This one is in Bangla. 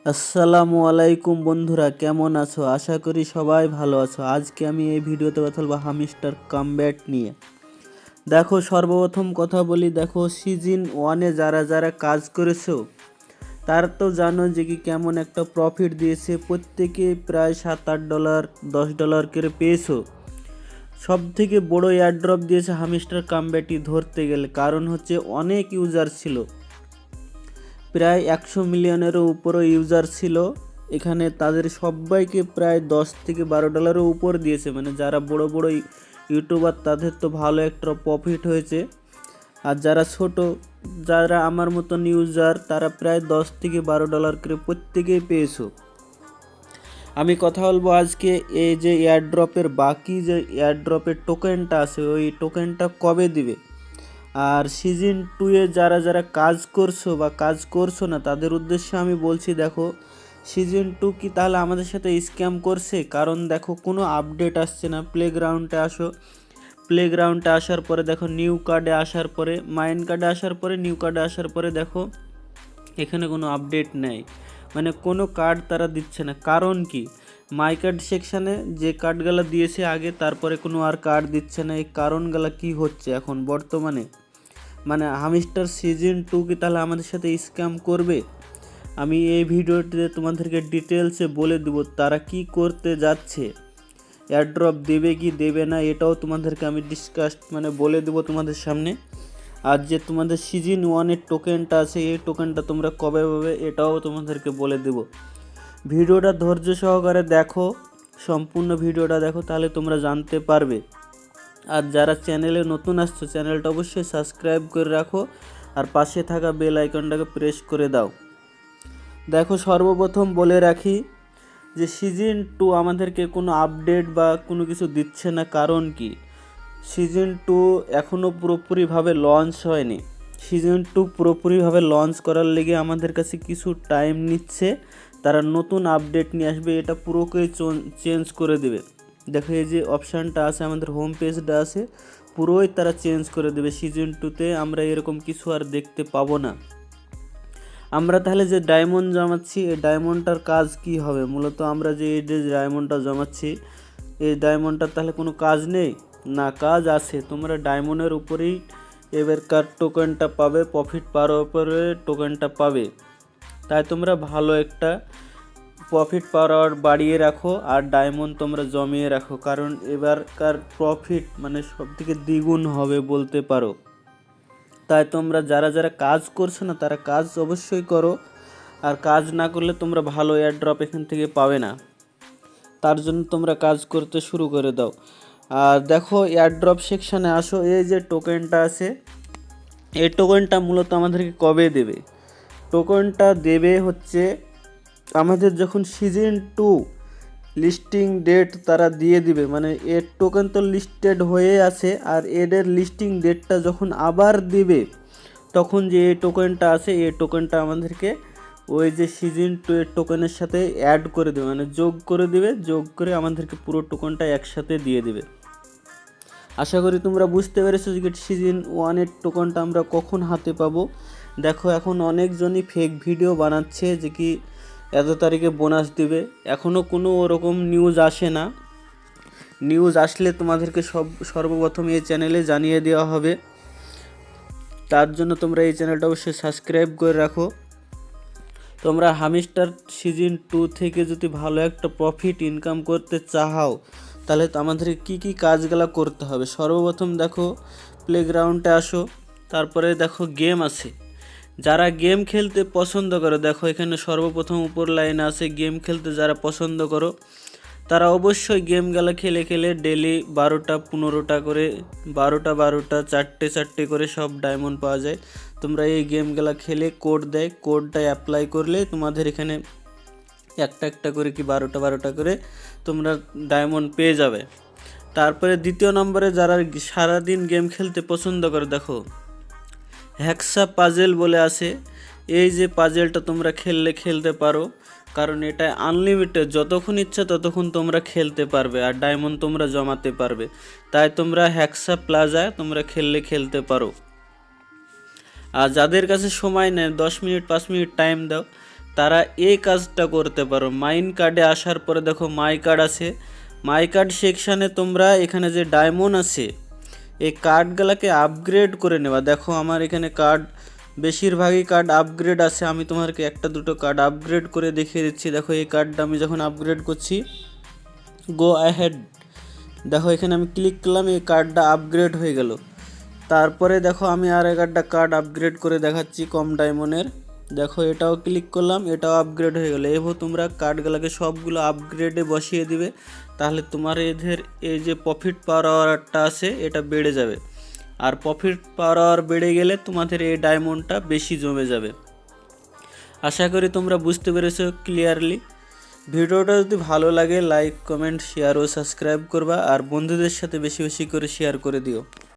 আসসালামু আলাইকুম বন্ধুরা, কেমন আছো? আশা করি সবাই ভালো আছো। আজকে আমি এই ভিডিওতে কথা বলবো হামস্টার কমব্যাট নিয়ে। দেখো, সর্বপ্রথম কথা বলি, দেখো সিজন 1-এ যারা যারা কাজ করেছো তারা তো জানো যে কি কেমন একটা প্রফিট দিয়েছে। প্রত্যেকে প্রায় $7-8 $10 করে পেয়েছো। সব থেকে বড় এয়ারড্রপ দিয়েছে হামস্টার কমব্যাটই ধরতে গেলে, কারণ হচ্ছে অনেক ইউজার ছিল, প্রায় 100 মিলিয়নেরও উপরও ইউজার ছিল এখানে। তাদের সবাইকে প্রায় $10-12 উপর দিয়েছে, মানে যারা বড় বড় ইউটিউবার তাদের তো ভালো একটা প্রফিট হয়েছে। আর যারা ছোট, যারা আমার মতন ইউজার, তারা প্রায় $10-12 করে প্রত্যেকেই পেয়েছো। আমি কথা বলবো আজকে এই যে এয়ারড্রপের বাকি যে এয়ারড্রপের টোকেনটা আছে, ওই টোকেনটা কবে দিবে। আর সিজন 2-এ যারা যারা কাজ করছো বা কাজ করছো না তাদের উদ্দেশ্যে আমি বলছি, দেখো সিজন 2 কি তাহলে আমাদের সাথে স্ক্যাম করছে? কারণ দেখো কোনো আপডেট আসছে না। প্লেগ্রাউন্ডে আসো, প্লেগ্রাউন্ডে আসার পরে দেখো নিউ কার্ডে আসার পরে, মাইন কার্ডে আসার পরে, নিউ কার্ডে আসার পরে দেখো এখানে কোনো আপডেট নেই, মানে কোনো কার্ড তারা দিচ্ছে না। কারণ কি? মাই কার্ড সেকশানে যে কার্ডগুলো দিয়েছে আগে, তারপরে কোনো আর কার্ড দিচ্ছে না। এই কারণগুলো কি হচ্ছে এখন বর্তমানে? মানে হামস্টার সিজন 2 কি তাহলে আমাদের সাথে স্ক্যাম করবে? আমি এই ভিডিওটিতে তোমাদেরকে ডিটেলসে বলে দেবো তারা কি করতে যাচ্ছে, এয়ারড্রপ দেবে কি দেবে না, এটাও তোমাদেরকে আমি বলে দেবো তোমাদের সামনে। আর যে তোমাদের সিজন 1-এর টোকেনটা আছে, এই টোকেনটা তোমরা কবে পাবে এটাও তোমাদেরকে বলে দেবো। ভিডিওটা ধৈর্য সহকারে দেখো, সম্পূর্ণ ভিডিওটা দেখো, তাহলে তোমরা জানতে পারবে। আর যারা চ্যানেলে নতুন আসছো, চ্যানেলটা অবশ্যই সাবস্ক্রাইব করে রাখো আর পাশে থাকা বেল আইকনটাকে প্রেস করে দাও। দেখো, সর্বপ্রথম বলে রাখি যে সিজন 2 আমাদেরকে কোনো আপডেট বা কোনো কিছু দিচ্ছে না। কারণ কি? সিজন 2 এখনও পুরোপুরিভাবে লঞ্চ হয়নি। সিজন 2 পুরোপুরিভাবে লঞ্চ করার লেগে আমাদের কাছে কিছু টাইম নিচ্ছে। তারা নতুন আপডেট নিয়ে আসবে, এটা পুরোকেই চেঞ্জ করে দেবে। দেখো এই যে অপশানটা আছে, আমাদের হোম পেজটা আছে, পুরোই তারা চেঞ্জ করে দেবে। সিজন 2-তে আমরা এরকম কিছু আর দেখতে পাবো না। আমরা তাহলে যে ডায়মন্ড জমাচ্ছি, এই ডায়মন্ডটার কাজ কি হবে? মূলত আমরা যে এই যে ডায়মন্ডটা জমাচ্ছি, এই ডায়মন্ডটার তাহলে কোনো কাজ নেই? না, কাজ আছে। তোমরা ডায়মন্ডের উপরেই এবারকার টোকেনটা পাবে, প্রফিট পাওয়ার উপরে টোকেনটা পাবে। তাই তোমরা ভালো একটা প্রফিট পাওয়ার বাড়িয়ে রাখো আর ডায়মন্ড তোমরা জমিয়ে রাখো, কারণ এবারকার প্রফিট মানে সব থেকে দ্বিগুণ হবে বলতে পারো। তাই তোমরা যারা যারা কাজ করছো না তারা কাজ অবশ্যই করো, আর কাজ না করলে তোমরা ভালো এয়ারড্রপ এখান থেকে পাবে না। তার জন্য তোমরা কাজ করতে শুরু করে দাও। আর দেখো এয়ারড্রপ সেকশানে আসো, এই যে টোকেনটা আছে, এই টোকেনটা মূলত আমাদেরকে কবে দেবে? টোকেনটা দেবে হচ্ছে আমাদের যখন সিজন 2 লিস্টিং ডেট তারা দিয়ে দিবে। মানে এর টোকেন তো লিস্টেড হয়ে আছে, আর এদের লিস্টিং ডেটটা যখন আবার দিবে তখন যে এই টোকেনটা আছে, এই টোকেনটা আমাদেরকে ওই যে সিজন 2 এর টোকেনের সাথে অ্যাড করে দেবে, মানে যোগ করে দেবে। যোগ করে আমাদেরকে পুরো টোকেনটা একসাথে দিয়ে দেবে। আশা করি তোমরা বুঝতে পেরেছো যে সিজন 1-এর টোকেনটা আমরা কখন হাতে পাবো। দেখো এখন অনেকজনই ফেক ভিডিও বানাচ্ছে যে কি এত তারিখে বোনাস দিবে, এখনও কোনো ওরকম নিউজ আসে না। নিউজ আসলে তোমাদেরকে সর্বপ্রথম এই চ্যানেলে জানিয়ে দেওয়া হবে। তার জন্য তোমরা এই চ্যানেলটা অবশ্যই সাবস্ক্রাইব করে রাখো। তোমরা হামস্টার সিজন 2 থেকে যদি ভালো একটা প্রফিট ইনকাম করতে চাও, তাহলে তো আমাদের কী কী কাজগুলো করতে হবে। সর্বপ্রথম দেখো প্লেগ্রাউন্ডে আসো, তারপরে দেখো গেম আছে। যারা গেম খেলতে পছন্দ করো, দেখো এখানে সর্বপ্রথম উপর লাইন আছে, গেম খেলতে যারা পছন্দ করো তারা অবশ্যই গেমগুলো খেলে খেলে ডেলি 12টা-15টা করে, 12টা 4টে করে সব ডায়মন্ড পাওয়া যায়। তোমরা এই গেমগুলো খেলে কোড দেয়, কোডটা অ্যাপ্লাই করলে তোমাদের এখানে একটা করে কি 12টা করে তোমরা ডায়মন্ড পেয়ে যাবে। তারপরে দ্বিতীয় নম্বরে যারা সারাদিন গেম খেলতে পছন্দ করে, দেখো হ্যাক্সা পাজেল বলে আছে। এই যে পাজেলটা তোমরা খেলতে পারো, কারণ এটা আনলিমিটেড, যতক্ষণ ইচ্ছা ততক্ষণ তোমরা খেলতে পারবে আর ডায়মন্ড তোমরা জমাতে পারবে। তাই তোমরা হ্যাক্সা প্লাজায় তোমরা খেলতে পারো। আর যাদের কাছে সময় নেই, 10 মিনিট 5 মিনিট টাইম দাও, তারা এই কাজটা করতে পারো। মাইন কার্ডে আসার পরে দেখো মাই কার্ড আছে, মাই কার্ড সেকশানে তোমরা এখানে যে ডায়মন্ড আছে এই কার্ডগুলোকে আপগ্রেড করে নেবা। দেখো আমার এখানে কার্ড বেশিরভাগই কার্ড আপগ্রেড আছে, আমি তোমাদেরকে একটা দুটো কার্ড আপগ্রেড করে দেখিয়ে দিচ্ছি। দেখো এই কার্ডটা আমি যখন আপগ্রেড করছি, গো অ্যাহেড, দেখো এখানে আমি ক্লিক করলাম, এই কার্ডটা আপগ্রেড হয়ে গেল। তারপরে দেখো আমি আর একটা কার্ড আপগ্রেড করে দেখাচ্ছি কম ডায়মন্ডের, দেখো এটাও ক্লিক করলাম, এটাও আপগ্রেড হয়ে গেলো। এভাবে তোমরা কার্ডগুলোকে সবগুলো আপগ্রেডে বসিয়ে দিবে, তাহলে তোমার এদের এই যে প্রফিট পাওয়ারটা আছে এটা বেড়ে যাবে। আর প্রফিট পাওয়ার বেড়ে গেলে তোমাদের এই ডায়মন্ডটা বেশি জমে যাবে। আশা করি তোমরা বুঝতে পেরেছো ক্লিয়ারলি। ভিডিওটা যদি ভালো লাগে লাইক কমেন্ট শেয়ার ও সাবস্ক্রাইব করবা, আর বন্ধুদের সাথে বেশি বেশি করে শেয়ার করে দিও।